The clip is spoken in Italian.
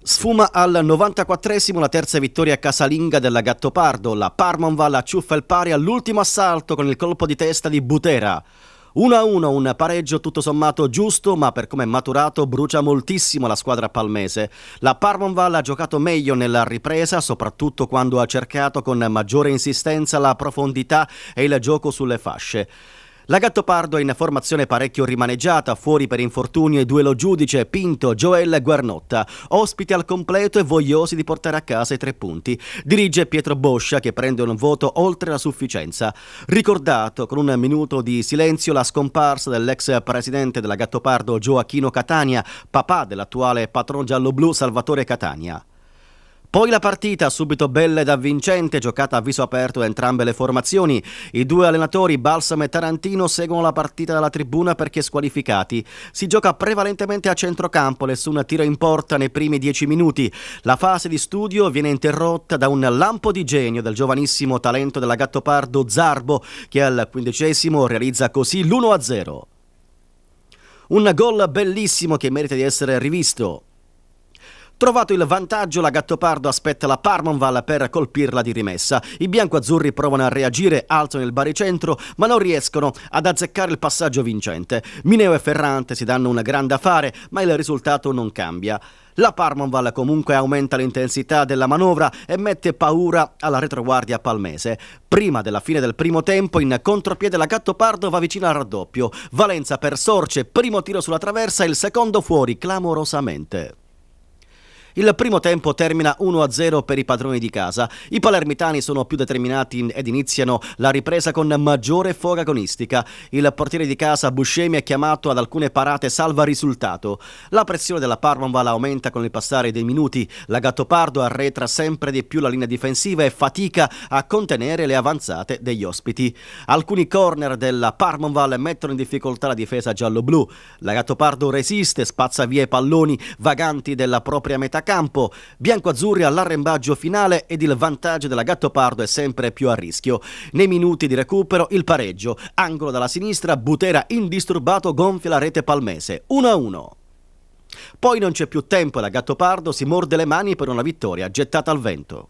Sfuma al 94esimo la terza vittoria casalinga della Gattopardo. La Parmonval acciuffa il pari all'ultimo assalto con il colpo di testa di Butera. 1-1, un pareggio tutto sommato giusto, ma per come è maturato brucia moltissimo la squadra palmese. La Parmonval ha giocato meglio nella ripresa, soprattutto quando ha cercato con maggiore insistenza la profondità e il gioco sulle fasce. La Gattopardo è in formazione parecchio rimaneggiata, fuori per infortunio e duello giudice Pinto, Joel e Guarnotta, ospiti al completo e vogliosi di portare a casa i 3 punti. Dirige Pietro Boscia, che prende un voto oltre la sufficienza. Ricordato con un minuto di silenzio la scomparsa dell'ex presidente della Gattopardo Gioacchino Catania, papà dell'attuale patron gialloblu Salvatore Catania. Poi la partita, subito bella ed avvincente, giocata a viso aperto da entrambe le formazioni. I due allenatori, Balsam e Tarantino, seguono la partita dalla tribuna perché squalificati. Si gioca prevalentemente a centrocampo, nessun tiro in porta nei primi 10 minuti. La fase di studio viene interrotta da un lampo di genio del giovanissimo talento della Gattopardo Zarbo, che al 15° realizza così l'1-0. Un gol bellissimo che merita di essere rivisto. Trovato il vantaggio, la Gattopardo aspetta la Parmonval per colpirla di rimessa. I biancoazzurri provano a reagire, alzano il baricentro, ma non riescono ad azzeccare il passaggio vincente. Mineo e Ferrante si danno un grande affare, ma il risultato non cambia. La Parmonval comunque aumenta l'intensità della manovra e mette paura alla retroguardia palmese. Prima della fine del primo tempo, in contropiede la Gattopardo va vicino al raddoppio. Valenza per Sorce, primo tiro sulla traversa e il secondo fuori clamorosamente. Il primo tempo termina 1-0 per i padroni di casa. I palermitani sono più determinati ed iniziano la ripresa con maggiore foga agonistica. Il portiere di casa Buscemi è chiamato ad alcune parate salva risultato. La pressione della Parmonval aumenta con il passare dei minuti. La Gattopardo arretra sempre di più la linea difensiva e fatica a contenere le avanzate degli ospiti. Alcuni corner della Parmonval mettono in difficoltà la difesa giallo-blu. La Gattopardo resiste, spazza via i palloni vaganti della propria metà campo. Biancoazzurri all'arrembaggio finale ed il vantaggio della Gattopardo è sempre più a rischio. Nei minuti di recupero il pareggio, angolo dalla sinistra, Butera indisturbato gonfia la rete palmese, 1-1. Poi non c'è più tempo e la Gattopardo si morde le mani per una vittoria gettata al vento.